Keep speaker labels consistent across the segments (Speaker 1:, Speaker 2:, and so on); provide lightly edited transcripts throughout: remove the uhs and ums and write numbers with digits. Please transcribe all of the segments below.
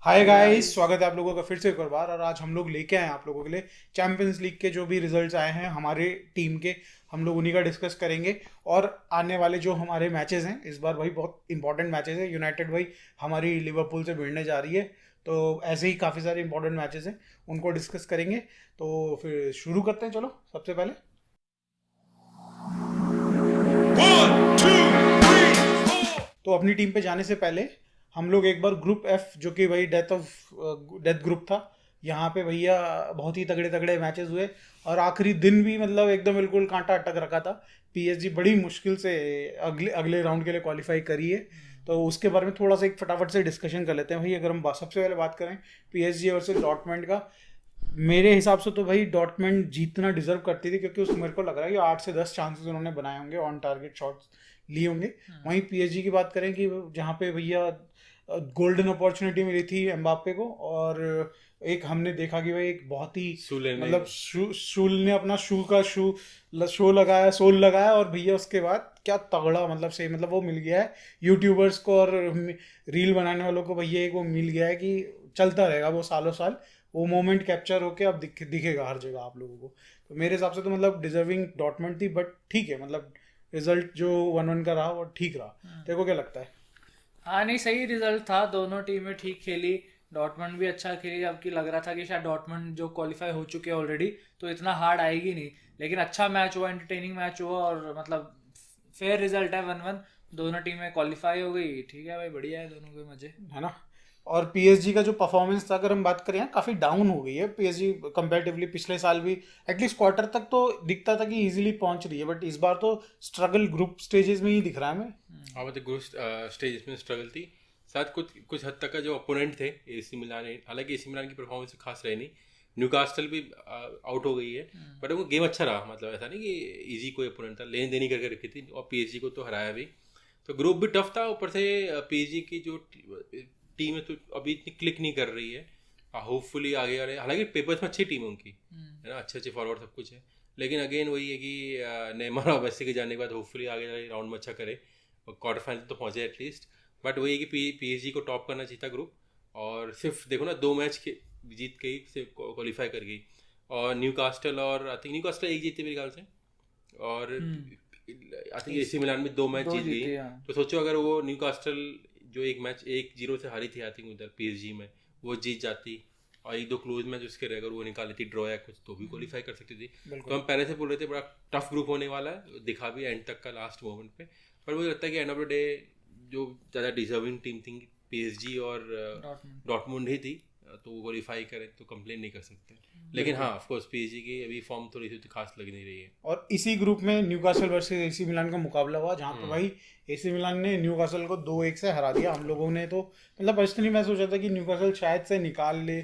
Speaker 1: Hi guys, स्वागत है आप लोगों का फिर से एक और बार। और आज हम लोग लेके आए हैं आप लोगों के लिए चैंपियंस लीग के जो भी रिजल्ट्स आए हैं हमारे टीम के, हम लोग उन्हीं का डिस्कस करेंगे। और आने वाले जो हमारे मैचेस हैं इस बार भाई बहुत इंपॉर्टेंट मैचेस हैं। यूनाइटेड भाई हमारी लिवरपूल से भिड़ने जा रही है, तो ऐसे ही काफ़ी सारे इंपॉर्टेंट मैचेस हैं, उनको डिस्कस करेंगे। तो फिर शुरू करते हैं, चलो सबसे पहले। तो अपनी टीम पे जाने से पहले हम लोग एक बार ग्रुप एफ, जो कि भाई डेथ ग्रुप था, यहाँ पे भैया बहुत ही तगड़े तगड़े मैचेस हुए। और आखिरी दिन भी मतलब एकदम बिल्कुल कांटा अटक रखा था। पीएसजी बड़ी मुश्किल से अगले अगले राउंड के लिए क्वालिफाई करी है। तो उसके बारे में थोड़ा सा एक फटाफट से डिस्कशन कर लेते हैं भाई। अगर हम सबसे पहले बात करें पीएसजी वर्सेस डॉर्टमंड का, मेरे हिसाब से तो भाई डॉर्टमंड जीतना डिजर्व करती थी, क्योंकि उसको मेरे को लग रहा है कि 8 से 10 चांसेस उन्होंने बनाए होंगे, ऑन टारगेट शॉट्स लिए होंगे। वहीं पीएसजी की बात करें कि जहाँ पे भैया गोल्डन अपॉर्चुनिटी मिली थी एम्बाप्पे को, और एक हमने देखा कि भाई एक बहुत ही मतलब शूल ने अपना शो लगाया, सोल लगाया, और भैया उसके बाद क्या तगड़ा मतलब से मतलब वो मिल गया है यूट्यूबर्स को और रील बनाने वालों को। भैया एक वो मिल गया है कि चलता रहेगा वो सालों साल, वो मोमेंट कैप्चर होके अब दिखेगा हर जगह आप लोगों को। तो मेरे हिसाब से तो मतलब डिजर्विंग डॉटमेंट थी, बट ठीक है, मतलब रिजल्ट जो 1-1 का रहा वो ठीक रहा। तेरे को क्या लगता है?
Speaker 2: हाँ नहीं, सही रिजल्ट था। दोनों टीमें ठीक खेली। डॉर्टमंड भी अच्छा खेली, जबकि लग रहा था कि शायद डॉर्टमंड जो क्वालिफाई हो चुके हैं ऑलरेडी, तो इतना हार्ड आएगी नहीं। लेकिन अच्छा मैच हुआ, एंटरटेनिंग मैच हुआ, और मतलब फेयर रिजल्ट है 1-1। दोनों टीमें क्वालिफाई हो गई, ठीक है भाई, बढ़िया है, दोनों के मजे।
Speaker 1: है ना। और पीएसजी का जो परफॉर्मेंस था, अगर हम बात करें, काफ़ी डाउन हो गई है पीएसजी कंपैरेटिवली। पिछले साल भी एटलीस्ट क्वार्टर तक तो दिखता था कि इजीली पहुंच रही है, बट इस बार तो स्ट्रगल ग्रुप स्टेजेस में ही दिख रहा है हमें।
Speaker 3: हाँ मतलब ग्रुप स्टेज में स्ट्रगल थी। साथ कुछ कुछ हद तक का जो अपोनेंट थे एसी मिलान, हालांकि एसी मिलान की परफॉर्मेंस खास रही नहीं। न्यूकास्टल भी आउट हो गई है, बट वो गेम अच्छा रहा। मतलब ऐसा नहीं कि इजी कोई अपोनेंट था, लेन देनी करके रखी थी, और पीएसजी को तो हराया भी। तो ग्रुप भी टफ था। ऊपर से पीएसजी की जो टीम है तो अभी इतनी क्लिक नहीं कर रही है। होपफुली आगे आ रहे, हालांकि पेपर्स में अच्छी टीम है उनकी, है ना, अच्छे अच्छे फॉरवर्ड सब कुछ है। लेकिन अगेन वही है कि नेमार और मेसी के जाने के बाद होपफुली आगे राउंड में अच्छा करे और क्वार्टर फाइनल तो पहुंचे एटलीस्ट। बट वही है कि पीएसजी को टॉप करना चाहिए था ग्रुप, और सिर्फ देखो ना 2 मैच के जीत के ही सिर्फ क्वालिफाई कर गई। और न्यू कास्टल, और आई थिंक न्यू कास्टल एक जीती मेरे ख्याल से, और आई थिंक एसी मिलान में 2 मैच
Speaker 2: दो
Speaker 3: जीत गई।
Speaker 2: जीते, हाँ।
Speaker 3: तो सोचो अगर वो न्यू कास्टल जो एक मैच 1-0 से हारी थी आई थिंक उधर पीएसजी में, वो जीत जाती और एक दो क्लोज मैच उसके रह, अगर वो निकाली थी ड्रॉ या कुछ, तो भी क्वालिफाई कर सकती थी। तो हम पहले से बोल रहे थे बड़ा टफ ग्रुप होने वाला है, दिखा भी एंड तक का लास्ट मोमेंट पे। पर मुझे लगता है कि एंड ऑफ द डे जो ज़्यादा डिजर्विंग टीम थी पीएसजी और
Speaker 2: डॉर्टमंड।
Speaker 3: डॉर्टमुंड ही थी, तो वो क्वालिफाई करें तो कंप्लेन नहीं कर सकते। लेकिन हाँ ऑफ कोर्स पीएसजी की अभी फॉर्म थोड़ी सी खास लग नहीं रही है।
Speaker 1: और इसी ग्रुप में न्यूकासल वर्सेस एसी मिलान का मुकाबला हुआ, जहाँ पे भाई एसी मिलान ने न्यूकासल को 2-1 से हरा दिया। हम लोगों ने तो मतलब पर्सनली मैं सोचा था कि न्यूकासल शायद से निकाल ले,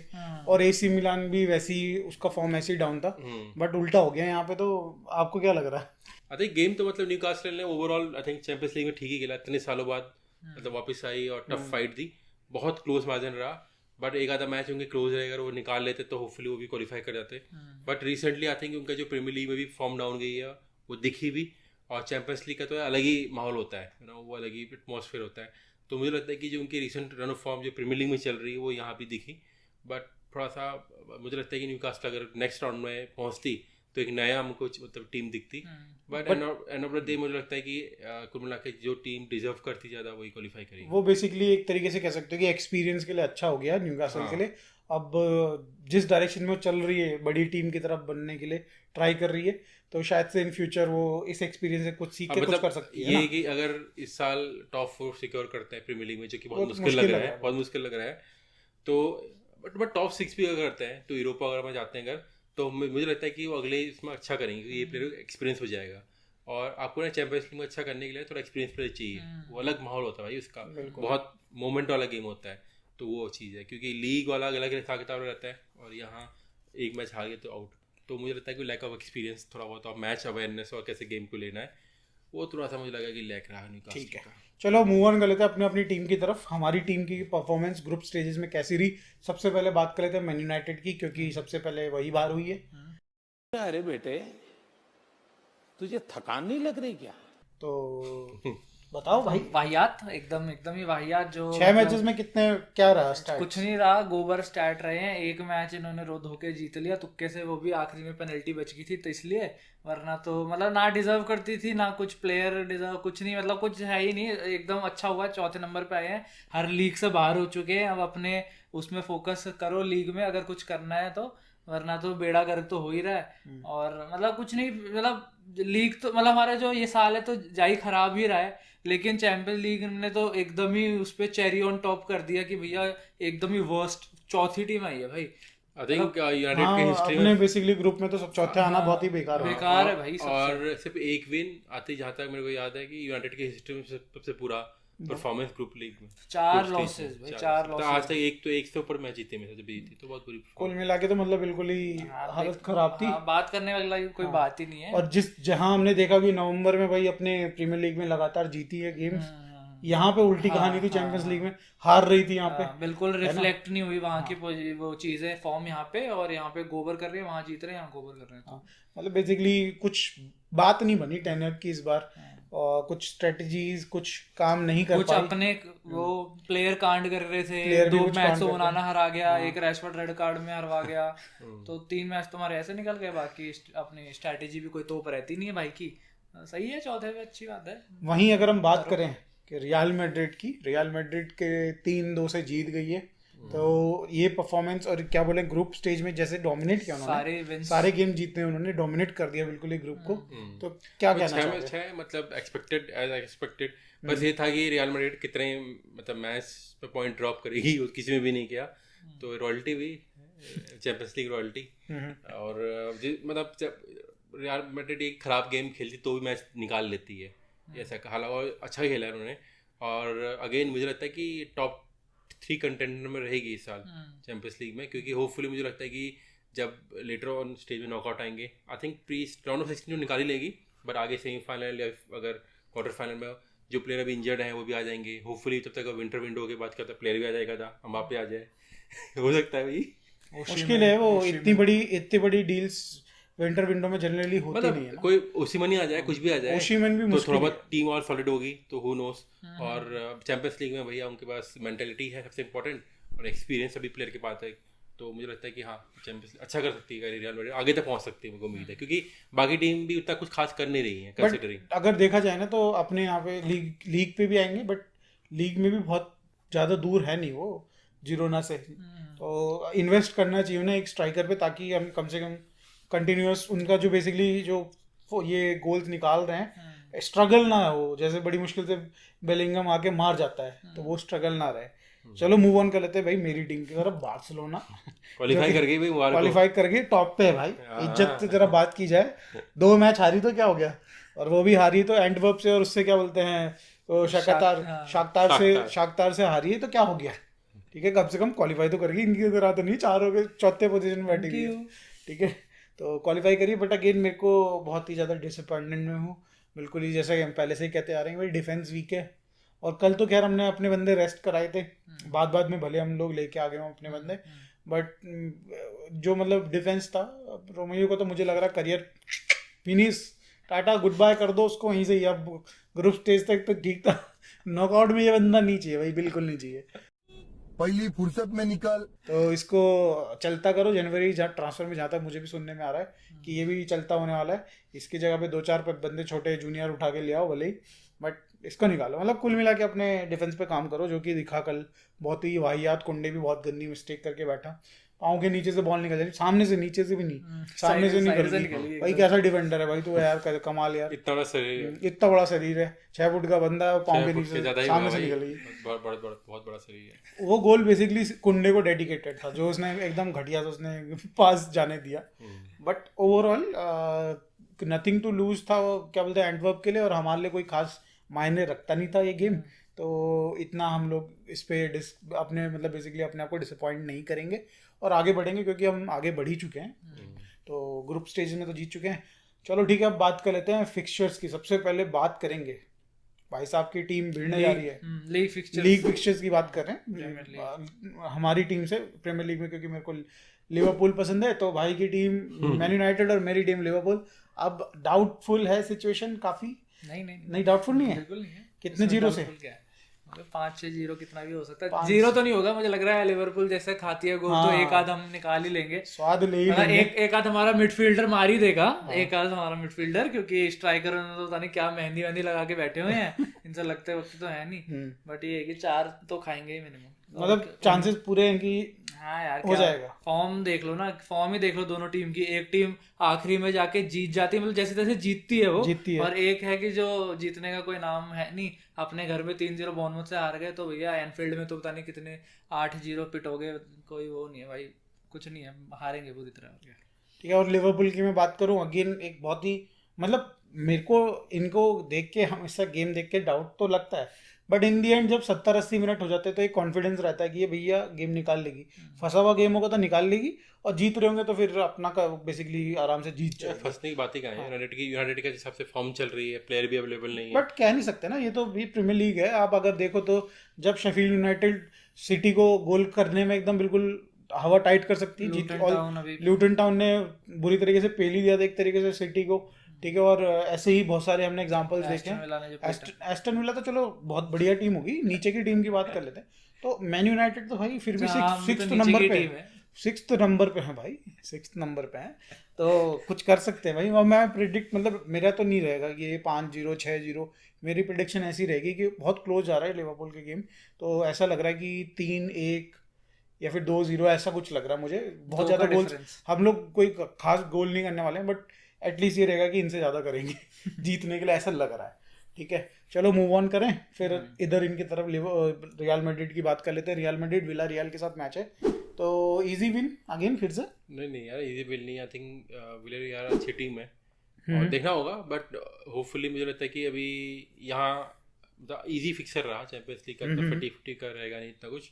Speaker 1: और एसी मिलान भी वैसी उसका फॉर्म ऐसे ही डाउन था, बट उल्टा हो गया यहाँ पे। तो आपको क्या लग रहा है?
Speaker 3: आई थिंक गेम तो मतलब न्यूकासल ने overall I think champions league में ठीक ही खेला, इतने सालों बाद मतलब वापस आई और टफ फाइट दी। बहुत क्लोज मार्जिन रहा, बट एक आधा मैच उनके क्लोज रहे, अगर वो निकाल लेते तो होपफुली वो भी क्वालिफाई कर जाते। बट रिसेंटली आई थिंक उनका जो प्रीमियर लीग में भी फॉर्म डाउन गई है वो दिखी भी। और चैंपियंस लीग का तो अलग ही माहौल होता है ना, वो अलग ही एटमॉस्फेयर होता है। तो मुझे लगता है कि जो उनकी रिसेंट रन ऑफ फॉर्म जो प्रीमियर लीग में चल रही है वो यहाँ भी दिखी। बट थोड़ा सा मुझे लगता है कि न्यूकास्टल अगर नेक्स्ट राउंड में पहुँचती तो एक नया हमको मतलब टीम दिखती। But end of the day मुझे लगता है कि कुल मिला के जो टीम डिजर्व करती ज़्यादा वही क्वालिफाई करेगी।
Speaker 1: वो बेसिकली एक तरीके से कह सकते हो कि एक्सपीरियंस के लिए अच्छा हो गया न्यूकासल के लिए। अब जिस डायरेक्शन में वो चल रही है, बड़ी टीम की तरफ बनने के लिए ट्राई कर रही है, तो शायद से इन फ्यूचर वो इस एक्सपीरियंस से कुछ सीख के कुछ कर सकती है
Speaker 3: ये
Speaker 1: ना।
Speaker 3: कि अगर इस साल टॉप 4 सिक्योर करते हैं प्रीमियर लीग में, जो कि बहुत
Speaker 1: बहुत
Speaker 3: मुश्किल लग रहा
Speaker 1: लग
Speaker 3: है, बहुत मुश्किल लग रहा है, तो बट टॉप 6 भी अगर करते हैं तो यूरोपा अगर में जाते हैं अगर, तो मुझे लगता है कि वो अगले इसमें अच्छा करेंगे, क्योंकि ये प्लेयर एक्सपीरियंस हो जाएगा। और आपको ना चैंपियंस लीग में अच्छा करने के लिए थोड़ा एक्सपीरियंस प्लेयर चाहिए, वो अलग माहौल होता है भाई उसका, बहुत मोमेंट वाला गेम होता है। तो वो चीज़ है, क्योंकि लीग वाला अलग हिसाब किताब रहता है, और यहाँ एक मैच हार गए तो आउट। तो मुझे लगता है कि लैक ऑफ एक्सपीरियंस थोड़ा बहुत, और मैच अवेयरनेस और कैसे गेम को लेना है, वो थोड़ा सा मुझे लगा कि लैक रहा न्यूकास्टल
Speaker 1: ठीक है,
Speaker 3: का।
Speaker 1: चलो मूव ऑन कर लेते हैं अपने अपनी टीम की तरफ। हमारी टीम की परफॉर्मेंस ग्रुप स्टेजेस में कैसी रही, सबसे पहले बात कर लेते हैं मैन यूनाइटेड की, क्योंकि सबसे पहले वही बाहर हुई है।
Speaker 4: अरे बेटे, तुझे थकान नहीं लग रही क्या?
Speaker 1: तो बताओ भाई,
Speaker 2: वाहियात, एकदम एकदम ही वाहियात। जो
Speaker 1: 6 मैचेस में कितने क्या रहा स्टार्ट?
Speaker 2: कुछ नहीं रहा, गोबर स्टार्ट रहे हैं। एक मैच इन्होंने रो धो के जीत लिया तुक्के से, वो भी आखिरी में पेनल्टी बच गई थी तो इसलिए, वरना तो मतलब ना डिजर्व करती थी ना कुछ प्लेयर डिजर्व, कुछ नहीं, मतलब कुछ है ही नहीं। एकदम अच्छा हुआ चौथे नंबर पे आए हैं, हर लीग से बाहर हो चुके हैं। अब अपने उसमें फोकस करो लीग में अगर कुछ करना है तो, वरना तो बेड़ा गर्क तो हो ही रहा है। और मतलब कुछ नहीं, मतलब लीग तो मतलब हमारा जो ये साल है तो जा ही खराब ही रहा है, लेकिन चैंपियंस लीग ने तो एकदम ही उस पर चेरी ऑन टॉप कर दिया कि भैया एकदम ही वर्स्ट चौथी टीम आई है भाई।
Speaker 3: आई थिंक यूनाइटेड
Speaker 1: हाँ,
Speaker 3: के हिस्ट्री
Speaker 1: अपने
Speaker 3: में
Speaker 1: बेसिकली ग्रुप में तो सब चौथे आना बहुत ही बेकार है।
Speaker 2: बेकार है भाई सबसे।
Speaker 3: और सिर्फ एक विन आती, जहाँ तक मेरे को याद है कि यूनाइटेड की हिस्ट्री में सबसे पूरा परफॉर्मेंस ग्रुप लीग में
Speaker 2: 4
Speaker 3: group stage
Speaker 2: लॉसेस
Speaker 3: में,
Speaker 2: भाई, 4
Speaker 3: तो आज
Speaker 2: लॉसेस।
Speaker 3: तक एक से ऊपर मैच जीते में से जब जीती तो बहुत बुरी
Speaker 1: कुल मिला के तो मतलब बिल्कुल ही हालत खराब थी।
Speaker 2: बात करने वाला कोई बात ही नहीं है।
Speaker 1: और जहां हमने देखा कि नवंबर में भाई अपने प्रीमियर लीग में लगातार जीती है गेम्स, यहाँ पे उल्टी कहानी थी। चैंपियंस लीग में हार रही थी यहाँ पे,
Speaker 2: बिल्कुल रिफ्लेक्ट नहीं हुई वहाँ की वो चीजें, फॉर्म यहाँ पे, और यहाँ पे गोबर कर रहे हैं, वहाँ जीत रहे हैं, यहाँ गोबर कर रहे हैं।
Speaker 1: मतलब बेसिकली कुछ बात नहीं बनी टेनर की इस बार, और कुछ स्ट्रेटजीज कुछ काम नहीं कर
Speaker 2: कुछ
Speaker 1: पाई।
Speaker 2: अपने वो प्लेयर कांड कर रहे थे,
Speaker 1: Player भी
Speaker 2: 2
Speaker 1: कुछ
Speaker 2: मैच
Speaker 1: कांड
Speaker 2: तो
Speaker 1: कर रहे
Speaker 2: उनाना हरा गया, एक रैशफोर्ड रेड कार्ड में हरवा गया, तो 3 मैच तुम्हारे ऐसे निकल गए। बाकी अपनी स्ट्रेटेजी भी कोई तोप रहती नहीं है भाई की। सही है चौथे पे, अच्छी बात है।
Speaker 1: वहीं अगर हम बात करें कि रियल मैड्रिड की, रियल मैड्रिड के 3-2 से जीत गई है, तो ये परफॉर्मेंस और क्या बोले, ग्रुप स्टेज में जैसे डोमिनेट किया उन्होंने, सारे गेम जीतने उन्होंने, डोमिनेट कर दिया बिल्कुल ही ग्रुप को। तो क्या कहना चाहोगे?
Speaker 3: 6 मैच मतलब एक्सपेक्टेड एज एक्सपेक्टेड, बस ये था कि रियल मैड्रिड कितने मतलब मैच पे पॉइंट ड्रॉप करेगी, किसी में भी नहीं किया। तो रॉयल्टी भी चैंपियंस लीग रॉयल्टी, और मतलब जब रियल मैड्रिड एक खराब गेम खेलती तो भी मैच निकाल लेती है, ऐसा हालांकि और अच्छा खेला है उन्होंने। और अगेन मुझे लगता है कि टॉप 3 कंटेंडर में रहेगी इस साल चैंपियंस लीग में, क्योंकि होपफुली मुझे लगता है कि जब लेटर ऑन स्टेज में नॉकआउट आएंगे, I think pre round of 16 निकाल ही लेगी, बट आगे सेमीफाइनल या अगर क्वार्टर फाइनल में जो प्लेयर अभी इंजर्ड हैं वो भी आ जाएंगे। होपफुली तब तक विंटर विंडो के बाद क्या प्लेयर भी आ जाएगा था, एम्बापे आ जाए हो सकता है भाई,
Speaker 1: मुश्किल है वो, इतनी बड़ी डील्स विंटर विंडो में जनरली होती
Speaker 3: मतलब
Speaker 1: नहीं है ना।
Speaker 3: कोई ओसिमन ही आ जाए, कुछ भी आ जाए,
Speaker 1: ओसिमन भी
Speaker 3: तो
Speaker 1: मुश्किल
Speaker 3: थोड़ा
Speaker 1: है।
Speaker 3: बहुत टीम और सॉलिड होगी तो हु नोस। और चैंपियंस लीग में भैया उनके पास मेंटालिटी है सबसे इंपॉर्टेंट, और एक्सपीरियंस सभी प्लेयर के पास है, तो मुझे लगता है कि हाँ चैंपियंस अच्छा कर सकती है रियल मैड्रिड, आगे तक पहुंच सकती है, मुझे उम्मीद है, क्योंकि बाकी टीम भी उतना कुछ खास कर नहीं रही है कंसीडरिंग।
Speaker 1: अगर देखा जाए ना तो अपने यहाँ पे लीग पे भी आएंगे, बट लीग में भी बहुत ज़्यादा दूर है नहीं वो जिरोना से, तो इन्वेस्ट करना चाहिए उन्हें एक स्ट्राइकर पे, ताकि हम कम से कम कंटिन्यूअस उनका जो बेसिकली जो ये गोल्स निकाल रहे हैं स्ट्रगल ना हो, जैसे बड़ी मुश्किल से बेलिंगम आके मार जाता है तो वो स्ट्रगल ना रहे। चलो मूव ऑन कर लेते हैं भाई मेरी टीम की तरफ, बार्सिलोना
Speaker 3: क्वालिफाई कर गई भाई,
Speaker 1: क्वालिफाई कर गई, टॉप पे है भाई, इज्जत से जरा बात की जाए। 2 मैच हारी तो क्या हो गया, और वो भी हारी तो एंटवर्प से, और उससे क्या बोलते हैं तो शाख्तार से हारी है, तो क्या हो गया, ठीक है, कम से कम क्वालिफाई तो कर गई, इनकी तरह तो नहीं 4 हो गए, चौथे पोजीशन में बैठी हुई है, ठीक है, तो क्वालिफाई करिए। बट अगेन मेरे को बहुत ही ज़्यादा डिसअपॉइंटमेंट में हूँ, बिल्कुल ही जैसा कि हम पहले से ही कहते आ रहे हैं भाई, डिफेंस वीक है। और कल तो खैर हमने अपने बंदे रेस्ट कराए थे, बाद में भले हम लोग लेके आ गए हों अपने बंदे, बट जो मतलब डिफेंस था रोमेयो को, तो मुझे लग रहा career finish, tata goodbye कर दो उसको वहीं से ही। अब ग्रुप स्टेज तक तो ठीक था, नॉकआउट में ये बंदा नहीं चाहिए भाई, बिल्कुल नहीं चाहिए,
Speaker 4: पहली फुर्सत में निकल।
Speaker 1: तो इसको चलता करो जनवरी जहाँ ट्रांसफर में, जहाँ तक मुझे भी सुनने में आ रहा है कि ये भी चलता होने वाला है, इसकी जगह पे 2-4 बंदे छोटे जूनियर उठा के ले आओ भले ही, बट इसको निकालो। मतलब कुल मिला के अपने डिफेंस पे काम करो, जो कि दिखा कल बहुत ही वाहियात। कुंडे भी बहुत गंदी मिस्टेक करके बैठा, पाँव के नीचे से बॉल निकल जाती, सामने से नीचे से भी नहीं, सामने से निकल गई भाई, कैसा डिफेंडर है भाई तू यार, कमाल यार,
Speaker 3: इतना बड़ा शरीर,
Speaker 1: इतना बड़ा शरीर है, 6 फुट का बंदा है, पाँव के नीचे सामने से निकल गई,
Speaker 3: बहुत बड़ा शरीर है।
Speaker 1: वो गोल बेसिकली कुंडे को डेडिकेटेड था, जो उसने एकदम घटिया था, उसने पास जाने दिया। But overall nothing to lose था, क्या बोलते हैं एंटवर्प के लिए, और हमारे लिए कोई खास मायने रखता नहीं था ये गेम, तो इतना हम लोग इस पे अपने मतलब बेसिकली अपने आप को डिसअपॉइंट नहीं करेंगे और आगे बढ़ेंगे, क्योंकि हम आगे बढ़ ही चुके हैं, तो ग्रुप स्टेज में तो जीत चुके हैं। चलो ठीक है, अब बात कर लेते हैं फिक्सचर्स की। सबसे पहले बात करेंगे भाई साहब की टीम भिड़ने जा रही है, लीग फिक्सचर्स की बात कर रहे हैं हमारी टीम से प्रीमियर लीग में, क्योंकि मेरे को लिवरपूल पसंद है, तो भाई की टीम मैन यूनाइटेड और मेरी टीम लिवरपूल। अब डाउटफुल है सिचुएशन काफी, नहीं डाउटफुल नहीं है, कितने जीरो से?
Speaker 2: लिवरपूल क्या है, 5-6-0 कितना भी हो सकता है, जीरो तो नहीं होगा मुझे लग रहा है। लिवरपूल जैसे खाती है गोल तो एक आध हम निकाल ही लेंगे,
Speaker 1: स्वाद ले ही
Speaker 2: मतलब
Speaker 1: लेंगे।
Speaker 2: एक आध हमारा मिडफील्डर मार ही देगा, एक आध हमारा मिडफील्डर, क्योंकि स्ट्राइकर तो पता नहीं क्या मेहंदी वेहंदी लगा के बैठे हुए हैं, इनसे लगते वक्त तो है नहीं, बट ये है कि 4 तो खाएंगे ही मिनिमम,
Speaker 1: मतलब चांसेस पूरे हैं कि
Speaker 2: हाँ यार
Speaker 1: हो जाएगा।
Speaker 2: फॉर्म देख लो ना, फॉर्म ही देख लो दोनों टीम की, एक टीम आखिरी में जाके जीत जाती है, मतलब जैसे तैसे जीतती है वो,
Speaker 1: जीतती है।
Speaker 2: और एक है कि जो जीतने का कोई नाम है नहीं, अपने घर में 3-0 बॉर्नमouth से हार गए, तो भैया एनफील्ड में तो पता नहीं कितने 8-0 पिटोगे, कोई वो नहीं है भाई, कुछ नहीं है, हारेंगे पूरी तरह।
Speaker 1: ठीक है। और लिवरपूल की मैं बात करूं, अगेन एक बहुत ही मतलब मेरे को इनको देख के, हमेशा गेम देख के डाउट तो लगता है, बट इन दी एंड जब 70-80 मिनट हो जाते हैं तो एक कॉन्फिडेंस रहता है कि ये भैया गेम निकाल लेगी, फंसा हुआ गेम होगा तो निकाल लेगी, और जीत रहे होंगे तो फिर अपना का बेसिकली आराम से जीत जाएगा।
Speaker 3: फंसने की बात ही कहाँ है, यूनाइटेड के हिसाब से फॉर्म चल रही है, प्लेयर भी अवेलेबल नहीं है,
Speaker 1: बट कह नहीं सकते ना, ये तो भी प्रीमियर लीग है। आप अगर देखो तो जब शेफील्ड यूनाइटेड सिटी को गोल करने में एकदम बिल्कुल हवा टाइट कर सकती है, जीत, और ल्यूटन टाउन ने बुरी तरीके से पेल ही दिया था एक तरीके से सिटी को, ठीक है। और ऐसे ही बहुत सारे हमने एग्जांपल्स देखे हैं। एस्टन विला तो चलो बहुत बढ़िया टीम होगी, नीचे की टीम की बात कर लेते हैं तो मैन यूनाइटेड तो भाई फिर भी सिक्स्थ नंबर पे है, 6th नंबर पे है भाई, 6th नंबर पे है, तो कुछ कर सकते हैं भाई। और मैं प्रिडिक्ट, मतलब मेरा तो नहीं रहेगा कि ये 5-0 6-0, मेरी प्रिडिक्शन ऐसी रहेगी कि बहुत क्लोज जा रहा है लिवरपूल की गेम, तो ऐसा लग रहा है कि 3-1 या फिर 2-0 ऐसा कुछ लग रहा है मुझे। बहुत ज़्यादा गोल्स हम लोग कोई खास गोल नहीं करने वाले हैं, बट एटलीस्ट ये रहेगा कि इनसे ज़्यादा करेंगे जीतने के लिए, ऐसा लग रहा है। ठीक है, चलो मूव ऑन करें फिर इधर इनकी तरफ रियल मैड्रिड की बात कर लेते हैं। रियल मैड्रिड विला रियल के साथ मैच है, तो इजी विन अगेन फिर से?
Speaker 3: नहीं यार, इजी विन नहीं, आई थिंक विला रियल अच्छी टीम है और देखना होगा, बट होपफुली मुझे लगता है कि अभी यहाँ इजी फिक्सर रहा चैंपियंस लीग का, तो 50-50 का रहेगा नहीं इतना कुछ,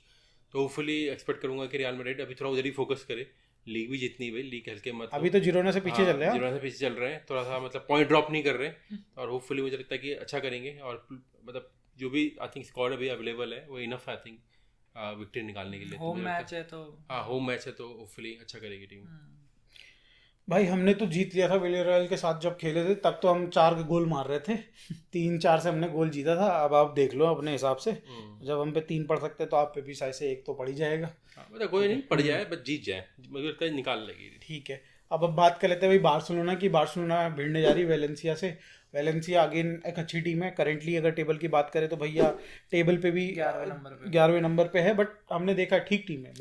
Speaker 3: तो होपफुली एक्सपेक्ट करूंगा कि रियल मैड्रिड अभी थोड़ा उधर ही फोकस करे, लीग भी जितनी भाई, लीग हल्के मत,
Speaker 1: अभी तो जिरोना से पीछे चल रहे हैं,
Speaker 3: जिरोना से पीछे चल रहे हैं, थोड़ा सा मतलब पॉइंट ड्रॉप नहीं कर रहे, और होपफुली मुझे लगता है कि अच्छा करेंगे, और मतलब जो भी आई थिंक स्क्वाड अभी अवेलेबल है वो इनफ है आई थिंक विक्ट्री निकालने के लिए।
Speaker 2: होम मैच है तो,
Speaker 3: हाँ होम मैच है तो होपफुली अच्छा करेगी टीम।
Speaker 1: भाई हमने तो जीत लिया था विलेरियल के साथ जब खेले थे, तब तो हम 4 गोल मार रहे थे, 3-4 से हमने गोल जीता था। अब आप देख लो अपने हिसाब से, जब हम पे 3 पड़ सकते तो आप पे भी शायद से 1 तो पड़ ही जाएगा।
Speaker 3: मतलब कोई नहीं पड़ जाए, बस जीत जाए, मुझे लगता है निकाल लेगी।
Speaker 1: ठीक है, अब बात कर लेते हैं भाई बार्सिलोना की। बार्सिलोना भिड़ने जा रही है वेलेंसिया से। वेलेंसिया अगेन एक अच्छी टीम है, करेंटली अगर टेबल की बात करें तो भैया टेबल पे भी 11वें नंबर पे है, बट हमने देखा ठीक टीम है,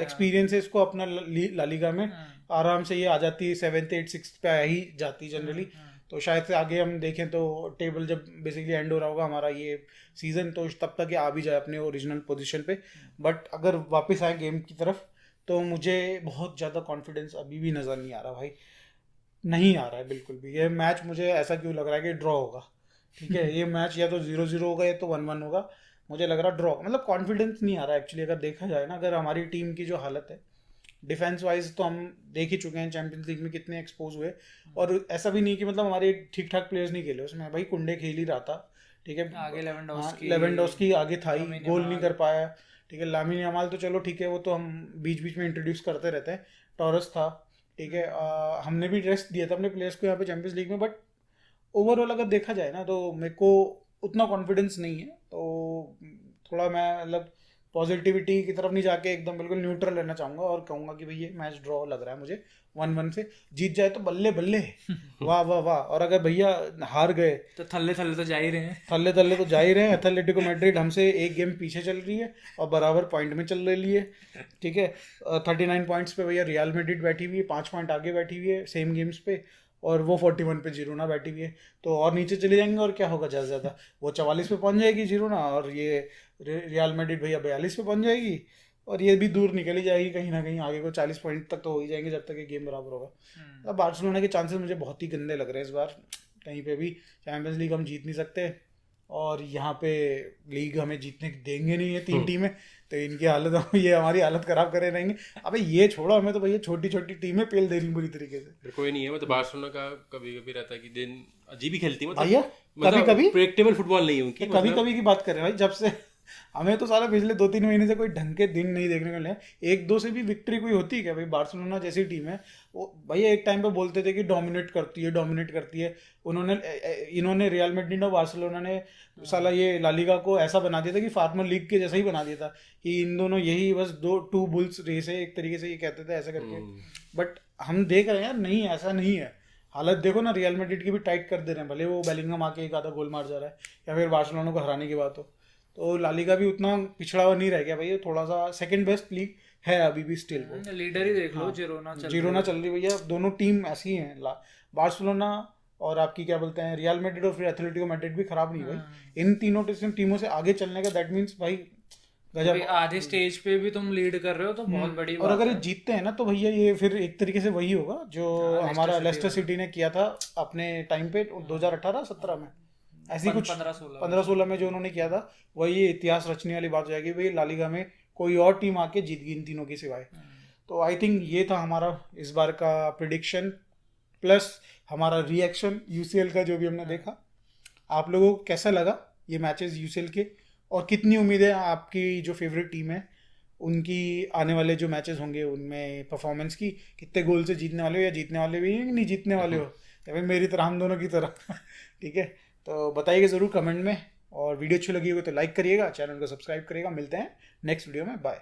Speaker 1: एक्सपीरियंस है इसको अपना ला लीगा में, आराम से ये आ जाती है 7th 8th 6th पे ही जाती है जनरली, तो शायद से आगे हम देखें तो टेबल जब बेसिकली एंड हो रहा होगा हमारा ये सीजन, तो तब तक ये आ भी जाए अपने ओरिजिनल पोजीशन पे। बट अगर वापस आए गेम की तरफ तो मुझे बहुत ज़्यादा कॉन्फिडेंस अभी भी नज़र नहीं आ रहा भाई, नहीं आ रहा है बिल्कुल भी। ये मैच मुझे ऐसा क्यों लग रहा है कि ड्रॉ होगा, ठीक है, ये मैच या तो 0-0 होगा या तो 1-1 होगा, मुझे लग रहा है ड्रॉ, मतलब कॉन्फिडेंस नहीं आ रहा है एक्चुअली। अगर देखा जाए ना, अगर हमारी टीम की जो हालत है डिफेंस वाइज, तो हम देख ही चुके हैं चैंपियंस लीग में कितने एक्सपोज हुए, और ऐसा भी नहीं कि मतलब हमारे ठीक ठाक प्लेयर्स नहीं खेले उसमें, भाई कुंडे खेल ही रहा था, ठीक है,
Speaker 2: आगे
Speaker 1: लेवेंडोस्की आगे था ही, गोल नहीं कर पाया, ठीक है। लामिन यामाल तो चलो ठीक है, वो तो हम बीच बीच में इंट्रोड्यूस करते रहते हैं, टॉरस था, ठीक है, हमने भी रेस्ट दिया था अपने प्लेयर्स को यहाँ पे चैंपियंस लीग में, बट ओवरऑल अगर देखा जाए ना तो मेरे को उतना कॉन्फिडेंस नहीं है, तो थोड़ा मैं मतलब पॉजिटिविटी की तरफ नहीं जाके एकदम बिल्कुल न्यूट्रल रहना चाहूँगा और कहूँगा कि भाई ये मैच ड्रॉ लग रहा है मुझे, 1-1 से जीत जाए तो बल्ले बल्ले, वाह वाह वाह, और अगर भैया हार गए तो
Speaker 2: थल्ले तो जा ही रहे हैं,
Speaker 1: थल्ले तो जा ही रहे हैं। एथलेटिको मैड्रिड हमसे 1 गेम पीछे चल रही है और बराबर पॉइंट में चल रही है, ठीक है, 39 पॉइंट्स पे भैया रियल मैड्रिड बैठी हुई है, 5 पॉइंट आगे बैठी हुई है सेम गेम्स पे, और वो 41 पे जिरोना बैठी हुई है, तो और नीचे चले जाएंगे और क्या होगा, ज़्यादा से ज़्यादा वो 44 पे पहुंच जाएगी जिरोना, और ये रियल मैड्रिड भैया 42 पे पहुंच जाएगी, और ये भी दूर निकल ही जाएगी कहीं ना कहीं आगे को, 40 पॉइंट तक तो हो ही जाएंगे जब तक ये गेम बराबर होगा। अब बार्सिलोना के चांसेस मुझे बहुत ही गंदे लग रहे हैं इस बार, कहीं पे भी चैंपियंस लीग हम जीत नहीं सकते, और यहाँ पे लीग हमें जीतने देंगे नहीं है 3 टीमें, तो इनकी हालत, ये हमारी हालत खराब करे रहेंगे। अबे ये छोड़ो, हमें तो भैया छोटी छोटी टीमें पेल दे रही बुरी तरीके से।
Speaker 3: कोई नहीं है, मतलब बार्सिलोना का कभी कभी रहता है कि दिन अजीब ही खेलती है,
Speaker 1: भैया
Speaker 3: मतलब कभी प्रेडिक्टेबल फुटबॉल नहीं है उनकी,
Speaker 1: कभी कभी की बात कर रहे हैं भाई, जब से हमें तो साला पिछले 2-3 महीने से कोई ढंग के दिन नहीं देखने को मिले। 1-2 से भी विक्ट्री कोई होती है क्या भाई? बार्सिलोना जैसी टीम है वो भैया एक टाइम पे बोलते थे कि डोमिनेट करती है। इन्होंने रियल मैड्रिड और बार्सिलोना ने साला ये ला लीगा को ऐसा बना दिया था कि फार्मर लीग के जैसा ही बना दिया था कि इन दोनों यही बस टू बुल्स रेस है, एक तरीके से ये कहते थे ऐसा करके। बट हम देख रहे हैं यार, नहीं ऐसा नहीं है। हालत देखो ना, रियल मैड्रिड की भी टाइट कर दे रहे हैं, भले वो बेलिंगम आके एक आधा गोल मार जा रहा है या फिर बार्सिलोना को हराने की बात हो। तो ला लीगा भी उतना पिछड़ा हुआ नहीं रह गया भाई, थोड़ा सा सेकंड बेस्ट लीग है अभी भी स्टिल वो।
Speaker 2: लीडर ही देख लो,
Speaker 1: हाँ,
Speaker 2: जिरोना
Speaker 1: चल रही भैया। दोनों टीम ऐसी ही हैं, बार्सिलोना और आपकी क्या बोलते हैं रियल मैड्रिड और फिर एथलेटिको मैड्रिड भी खराब नहीं भाई। इन तीनों टीमों से आगे चलने का दैट मीन्स भाई गजब।
Speaker 2: आधे स्टेज पे भी तुम लीड कर रहे हो तो बहुत बड़ी
Speaker 1: और
Speaker 2: बात
Speaker 1: अगर ये
Speaker 2: है।
Speaker 1: जीतते हैं ना तो भैया ये फिर एक तरीके से वही होगा जो हमारा लेस्टर सिटी ने किया था अपने टाइम पे 2018-17 में, ऐसी कुछ 15-16 में जो उन्होंने किया था, वही इतिहास रचने वाली बात हो जाएगी भाई। ला लीगा में कोई और टीम आके जीत गई इन तीनों के सिवाय। तो आई थिंक ये था हमारा इस बार का प्रिडिक्शन प्लस हमारा रिएक्शन यूसीएल का जो भी हमने देखा। आप लोगों को कैसा लगा ये मैचेस यूसीएल के, और कितनी उम्मीदें आपकी जो फेवरेट टीम है उनकी आने वाले जो मैचेस होंगे उनमें परफॉर्मेंस की, कितने गोल से जीतने वाले हो या जीतने वाले भी नहीं जीतने वाले हो, या फिर मेरी तरह हम दोनों की तरह ठीक है, तो बताइएगा ज़रूर कमेंट में। और वीडियो अच्छी लगी हो तो लाइक करिएगा, चैनल को सब्सक्राइब करिएगा। मिलते हैं नेक्स्ट वीडियो में, बाय।